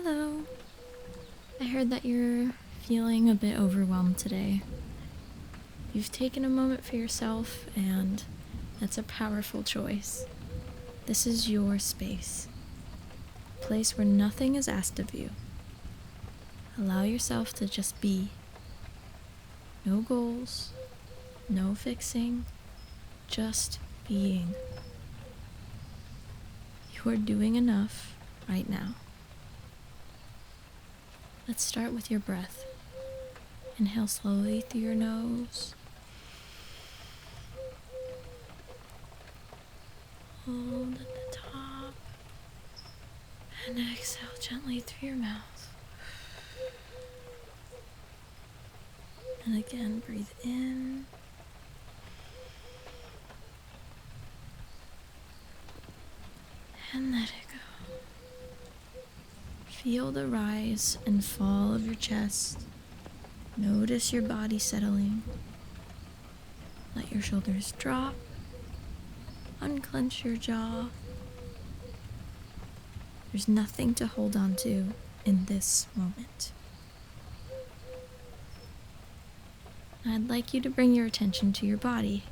Hello. I heard that you're feeling a bit overwhelmed today. You've taken a moment for yourself, and that's a powerful choice. This is your space, a place where nothing is asked of you. Allow yourself to just be. No goals, no fixing, just being. You are doing enough right now. Let's start with your breath. Inhale slowly through your nose. Hold at the top. And exhale gently through your mouth. And again, breathe in. And let it go. Feel the rise and fall of your chest. Notice your body settling. Let your shoulders drop. Unclench your jaw. There's nothing to hold on to in this moment. I'd like you to bring your attention to your body.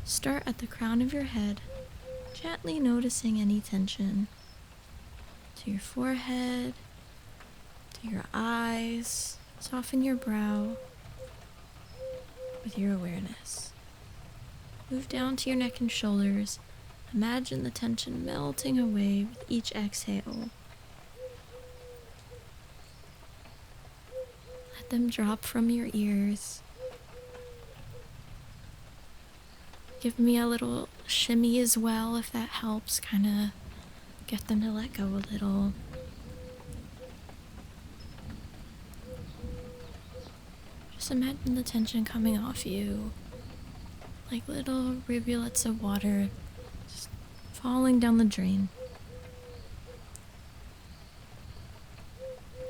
Start at the crown of your head, gently noticing any tension to your forehead, to your eyes. Soften your brow with your awareness. Move down to your neck and shoulders. Imagine the tension melting away with each exhale. Let them drop from your ears. Give me a little shimmy as well if that helps, kind of get them to let go a little. Just imagine the tension coming off you, like little rivulets of water just falling down the drain.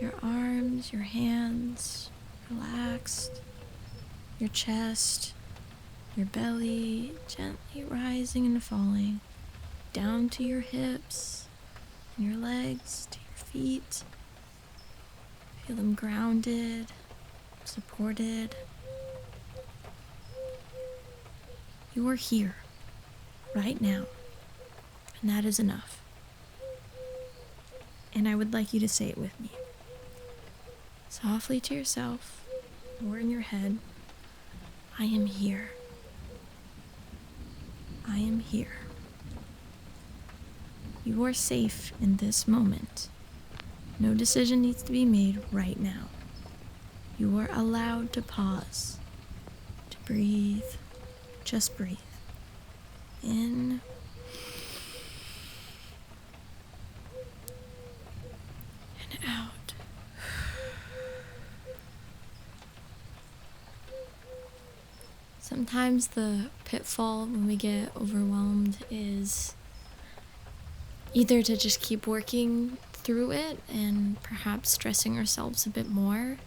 Your arms, your hands, relaxed. Your chest, your belly, gently rising and falling down to your hips, and your legs, to your feet. Feel them grounded, supported. You are here, right now, and that is enough. And I would like you to say it with me. Softly to yourself, or in your head, I am here. I am here. You are safe in this moment. No decision needs to be made right now. You are allowed to pause, to breathe. Just breathe. In. And out. Sometimes the pitfall when we get overwhelmed is either to just keep working through it and perhaps stressing ourselves a bit more.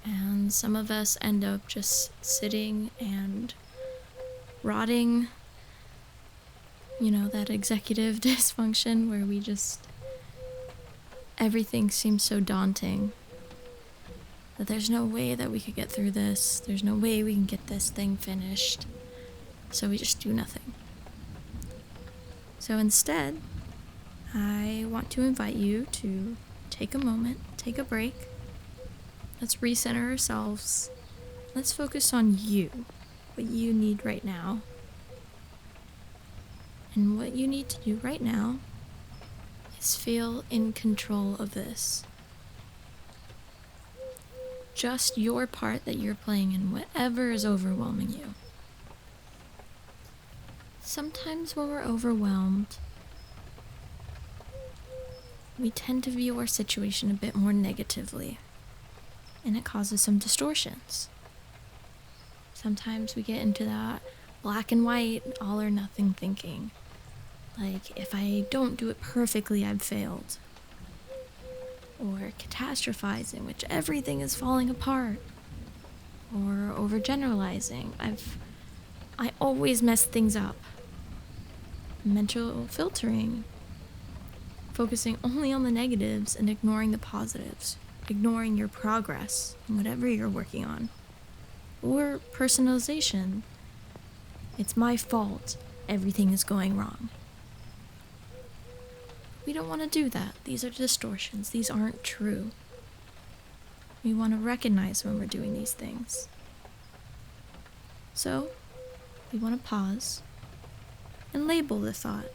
And some of us end up just sitting and rotting, that executive dysfunction where we just, everything seems so daunting that there's no way that we could get through this. There's no way we can get this thing finished. So we just do nothing. So instead, I want to invite you to take a moment, take a break. Let's recenter ourselves. Let's focus on you, what you need right now. And what you need to do right now is feel in control of this. Just your part that you're playing in whatever is overwhelming you. Sometimes when we're overwhelmed, we tend to view our situation a bit more negatively, and it causes some distortions. Sometimes we get into that black and white, all or nothing thinking. Like, if I don't do it perfectly, I've failed. Or catastrophizing, which everything is falling apart. Or overgeneralizing. I always mess things up. Mental filtering. focusing only on the negatives and ignoring the positives, ignoring your progress in whatever you're working on. Or personalization. It's my fault. Everything is going wrong. We don't want to do that. These are distortions. These aren't true. We want to recognize when we're doing these things. So, we want to pause and label the thought.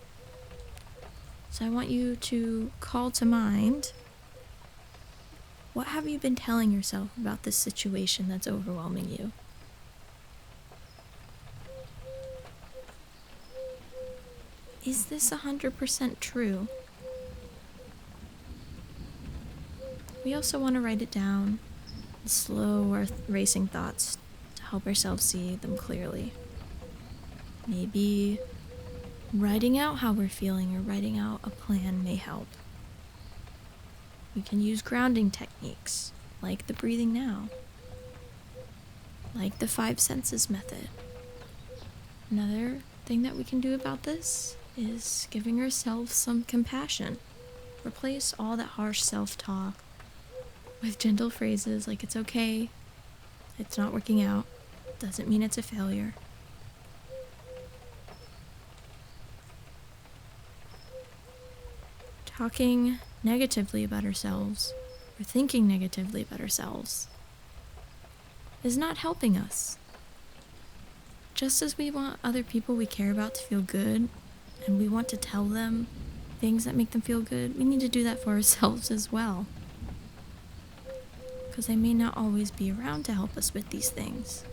So I want you to call to mind, what have you been telling yourself about this situation that's overwhelming you? Is this 100% true? We also want to write it down and slow our racing thoughts to help ourselves see them clearly. Maybe writing out how we're feeling or writing out a plan may help. We can use grounding techniques like the breathing now, like the 5 senses method. Another thing that we can do about this is giving ourselves some compassion. Replace all that harsh self-talk with gentle phrases like it's okay, it's not working out, doesn't mean it's a failure. Talking negatively about ourselves or thinking negatively about ourselves is not helping us. Just as we want other people we care about to feel good and we want to tell them things that make them feel good, we need to do that for ourselves as well. Because they may not always be around to help us with these things.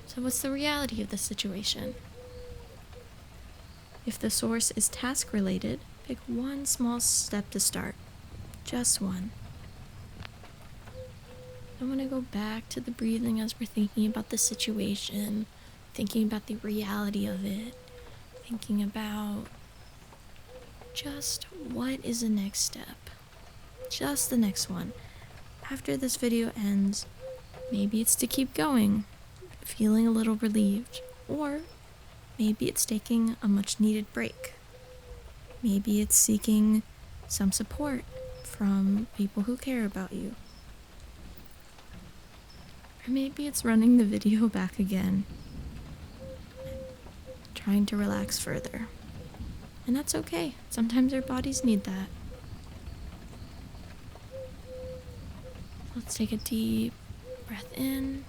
So what's the reality of the situation? If the source is task-related, pick one small step to start. Just one. I want to go back to the breathing as we're thinking about the situation, thinking about the reality of it, thinking about just what is the next step. Just the next one. After this video ends, maybe it's to keep going, feeling a little relieved, or maybe it's taking a much needed break. Maybe it's seeking some support from people who care about you. Or maybe it's running the video back again, trying to relax further. And that's okay. Sometimes our bodies need that. Let's take a deep breath in.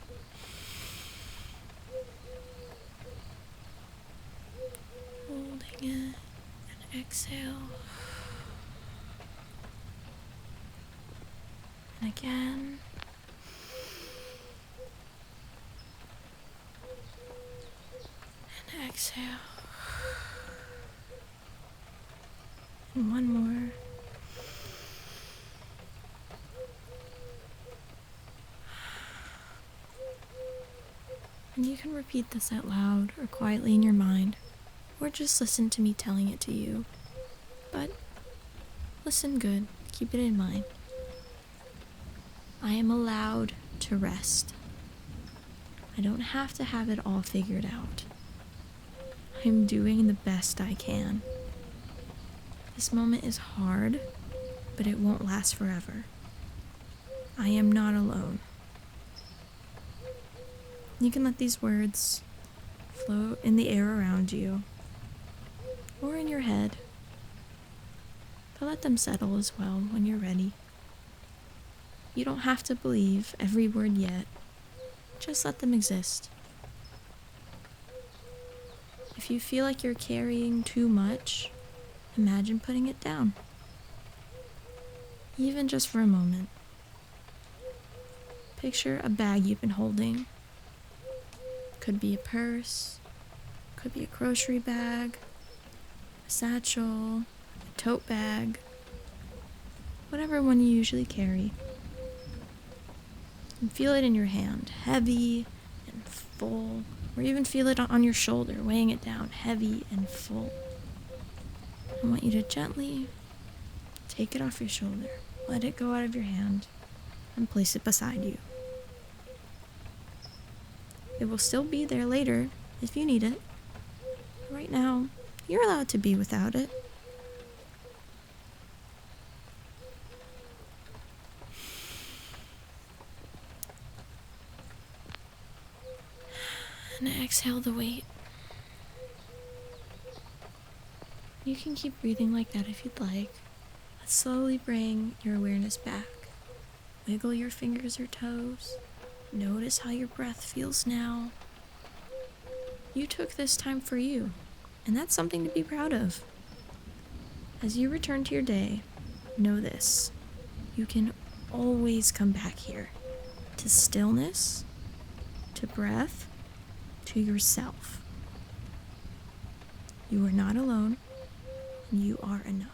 Holding it and exhale. And again. And exhale. And one more. And you can repeat this out loud or quietly in your mind, or just listen to me telling it to you. But listen good, keep it in mind. I am allowed to rest. I don't have to have it all figured out. I'm doing the best I can. This moment is hard, but it won't last forever. I am not alone. You can let these words float in the air around you, or in your head, but let them settle as well when you're ready. You don't have to believe every word yet, just let them exist. If you feel like you're carrying too much, imagine putting it down, even just for a moment. Picture a bag you've been holding. Could be a purse, could be a grocery bag, a satchel, a tote bag, whatever one you usually carry. And feel it in your hand, heavy and full, or even feel it on your shoulder, weighing it down, heavy and full. I want you to gently take it off your shoulder, let it go out of your hand, and place it beside you. It will still be there later if you need it. Right now, You're allowed to be without it. And exhale the weight. You can keep breathing like that if you'd like. But slowly bring your awareness back. Wiggle your fingers or toes. Notice how your breath feels now. You took this time for you, and that's something to be proud of. As you return to your day, know this. You can always come back here. To stillness, to breath, to yourself. You are not alone, and you are enough.